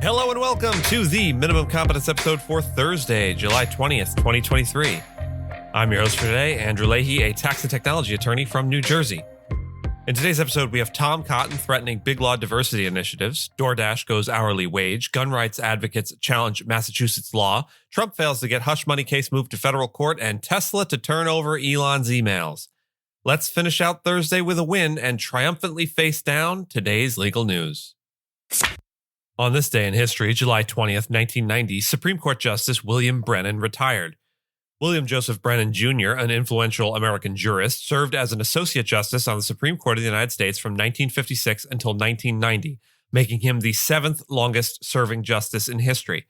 Hello and welcome to the Minimum Competence episode for Thursday, July 20th, 2023. I'm your host for today, Andrew Leahy, a tax and technology attorney from New Jersey. In today's episode, we have Tom Cotton threatening big law diversity initiatives, DoorDash goes hourly wage, gun rights advocates challenge Massachusetts law, Trump fails to get hush money case moved to federal court, and Tesla to turn over Elon's emails. Let's finish out Thursday with a win and triumphantly face down today's legal news. On this day in history, July 20th, 1990, Supreme Court Justice William Brennan retired. William Joseph Brennan Jr., an influential American jurist, served as an associate justice on the Supreme Court of the United States from 1956 until 1990, making him the seventh longest serving justice in history.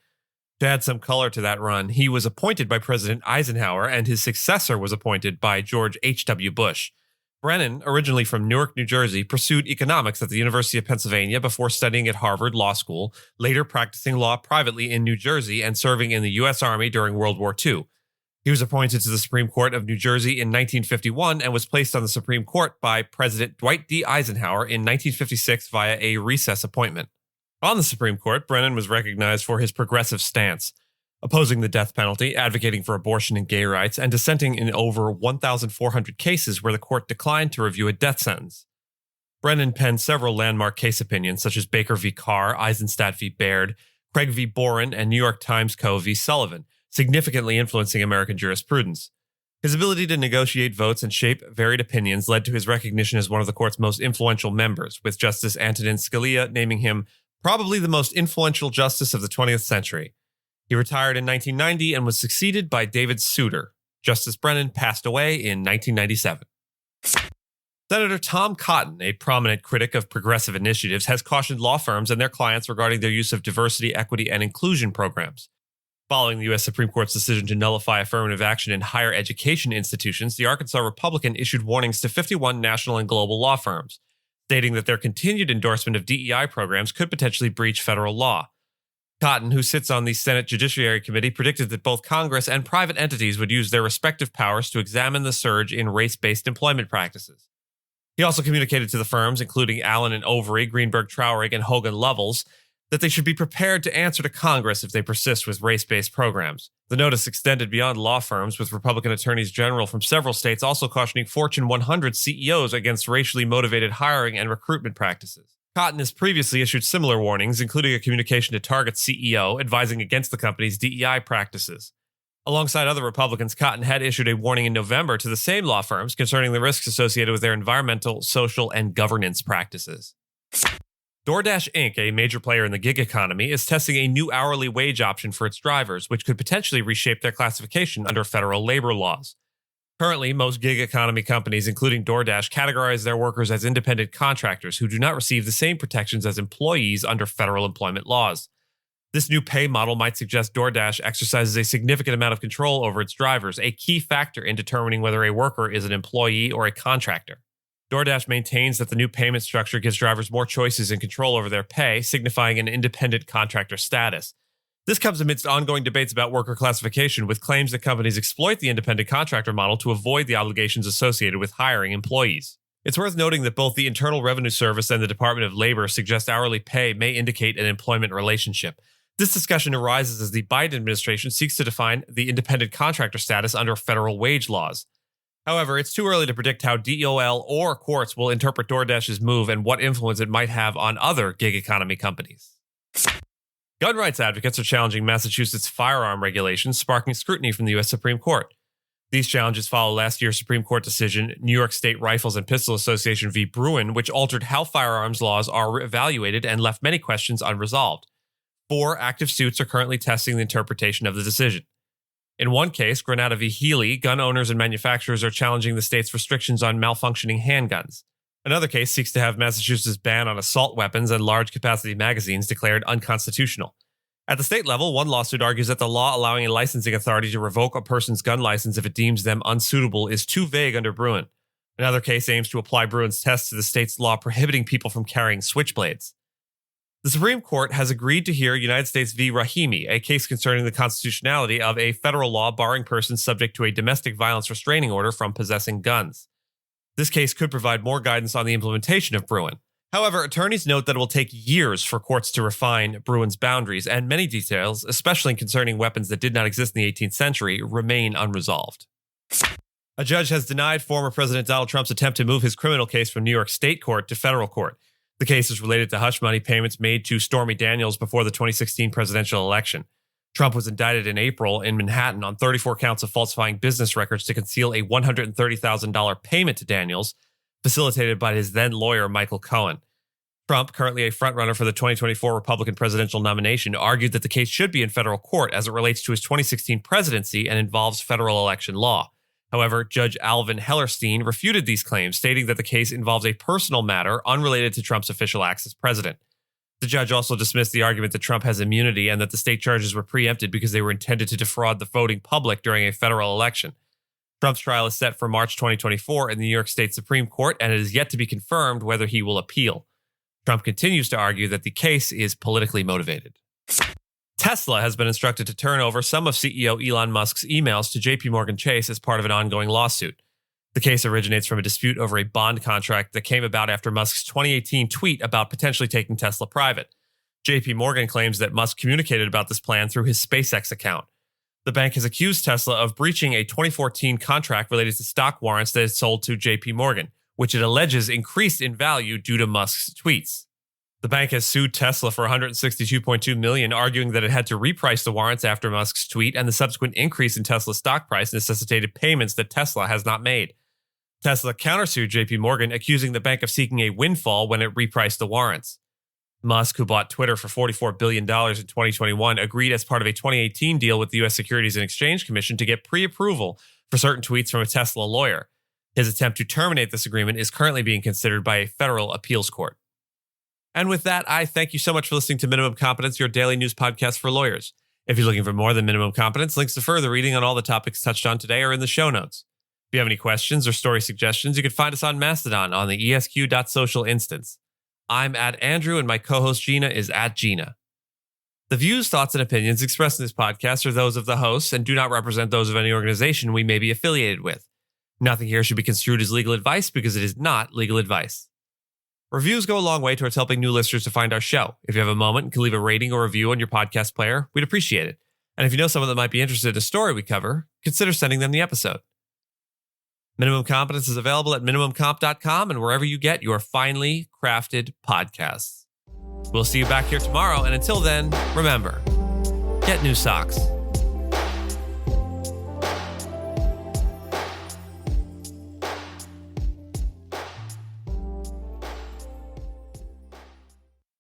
To add some color to that run, he was appointed by President Eisenhower, and his successor was appointed by George H.W. Bush. Brennan, originally from Newark, New Jersey, pursued economics at the University of Pennsylvania before studying at Harvard Law School, later practicing law privately in New Jersey and serving in the U.S. Army during World War II. He was appointed to the Supreme Court of New Jersey in 1951 and was placed on the Supreme Court by President Dwight D. Eisenhower in 1956 via a recess appointment. On the Supreme Court, Brennan was recognized for his progressive stance, opposing the death penalty, advocating for abortion and gay rights, and dissenting in over 1,400 cases where the court declined to review a death sentence. Brennan penned several landmark case opinions such as Baker v. Carr, Eisenstadt v. Baird, Craig v. Boren, and New York Times Co. v. Sullivan, significantly influencing American jurisprudence. His ability to negotiate votes and shape varied opinions led to his recognition as one of the court's most influential members, with Justice Antonin Scalia naming him probably the most influential justice of the 20th century. He retired in 1990 and was succeeded by David Souter. Justice Brennan passed away in 1997. Senator Tom Cotton, a prominent critic of progressive initiatives, has cautioned law firms and their clients regarding their use of diversity, equity, and inclusion programs. Following the U.S. Supreme Court's decision to nullify affirmative action in higher education institutions, the Arkansas Republican issued warnings to 51 national and global law firms, stating that their continued endorsement of DEI programs could potentially breach federal law. Cotton, who sits on the Senate Judiciary Committee, predicted that both Congress and private entities would use their respective powers to examine the surge in race-based employment practices. He also communicated to the firms, including Allen and Overy, Greenberg Traurig, and Hogan Lovells, that they should be prepared to answer to Congress if they persist with race-based programs. The notice extended beyond law firms, with Republican attorneys general from several states also cautioning Fortune 100 CEOs against racially motivated hiring and recruitment practices. Cotton has previously issued similar warnings, including a communication to Target's CEO advising against the company's DEI practices. Alongside other Republicans, Cotton had issued a warning in November to the same law firms concerning the risks associated with their environmental, social, and governance practices. DoorDash Inc., a major player in the gig economy, is testing a new hourly wage option for its drivers, which could potentially reshape their classification under federal labor laws. Currently, most gig economy companies, including DoorDash, categorize their workers as independent contractors who do not receive the same protections as employees under federal employment laws. This new pay model might suggest DoorDash exercises a significant amount of control over its drivers, a key factor in determining whether a worker is an employee or a contractor. DoorDash maintains that the new payment structure gives drivers more choices and control over their pay, signifying an independent contractor status. This comes amidst ongoing debates about worker classification, with claims that companies exploit the independent contractor model to avoid the obligations associated with hiring employees. It's worth noting that both the Internal Revenue Service and the Department of Labor suggest hourly pay may indicate an employment relationship. This discussion arises as the Biden administration seeks to define the independent contractor status under federal wage laws. However, it's too early to predict how DOL or courts will interpret DoorDash's move and what influence it might have on other gig economy companies. Gun rights advocates are challenging Massachusetts firearm regulations, sparking scrutiny from the U.S. Supreme Court. These challenges follow last year's Supreme Court decision, New York State Rifles and Pistol Association v. Bruin, which altered how firearms laws are evaluated and left many questions unresolved. 4 active suits are currently testing the interpretation of the decision. In one case, Granada v. Healy, gun owners and manufacturers are challenging the state's restrictions on malfunctioning handguns. Another case seeks to have Massachusetts' ban on assault weapons and large-capacity magazines declared unconstitutional. At the state level, one lawsuit argues that the law allowing a licensing authority to revoke a person's gun license if it deems them unsuitable is too vague under Bruin. Another case aims to apply Bruin's test to the state's law prohibiting people from carrying switchblades. The Supreme Court has agreed to hear United States v. Rahimi, a case concerning the constitutionality of a federal law barring persons subject to a domestic violence restraining order from possessing guns. This case could provide more guidance on the implementation of Bruin. However, attorneys note that it will take years for courts to refine Bruin's boundaries, and many details, especially concerning weapons that did not exist in the 18th century, remain unresolved. A judge has denied former President Donald Trump's attempt to move his criminal case from New York State Court to federal court. The case is related to hush money payments made to Stormy Daniels before the 2016 presidential election. Trump was indicted in April in Manhattan on 34 counts of falsifying business records to conceal a $130,000 payment to Daniels, facilitated by his then lawyer Michael Cohen. Trump, currently a frontrunner for the 2024 Republican presidential nomination, argued that the case should be in federal court as it relates to his 2016 presidency and involves federal election law. However, Judge Alvin Hellerstein refuted these claims, stating that the case involves a personal matter unrelated to Trump's official acts as president. The judge also dismissed the argument that Trump has immunity and that the state charges were preempted because they were intended to defraud the voting public during a federal election. Trump's trial is set for March 2024 in the New York State Supreme Court, and it is yet to be confirmed whether he will appeal. Trump continues to argue that the case is politically motivated. Tesla has been instructed to turn over some of CEO Elon Musk's emails to JPMorgan Chase as part of an ongoing lawsuit. The case originates from a dispute over a bond contract that came about after Musk's 2018 tweet about potentially taking Tesla private. JPMorgan claims that Musk communicated about this plan through his SpaceX account. The bank has accused Tesla of breaching a 2014 contract related to stock warrants that it sold to JPMorgan, which it alleges increased in value due to Musk's tweets. The bank has sued Tesla for $162.2 million, arguing that it had to reprice the warrants after Musk's tweet, and the subsequent increase in Tesla's stock price necessitated payments that Tesla has not made. Tesla countersued JPMorgan, accusing the bank of seeking a windfall when it repriced the warrants. Musk, who bought Twitter for $44 billion in 2021, agreed as part of a 2018 deal with the U.S. Securities and Exchange Commission to get pre-approval for certain tweets from a Tesla lawyer. His attempt to terminate this agreement is currently being considered by a federal appeals court. And with that, I thank you so much for listening to Minimum Competence, your daily news podcast for lawyers. If you're looking for more than Minimum Competence, links to further reading on all the topics touched on today are in the show notes. If you have any questions or story suggestions, you can find us on Mastodon on the esq.social instance. I'm at Andrew, and my co-host Gina is at Gina. The views, thoughts, and opinions expressed in this podcast are those of the hosts and do not represent those of any organization we may be affiliated with. Nothing here should be construed as legal advice because it is not legal advice. Reviews go a long way towards helping new listeners to find our show. If you have a moment and can leave a rating or review on your podcast player, we'd appreciate it. And if you know someone that might be interested in a story we cover, consider sending them the episode. Minimum Competence is available at minimumcomp.com and wherever you get your finely crafted podcasts. We'll see you back here tomorrow, and until then, remember, get new socks.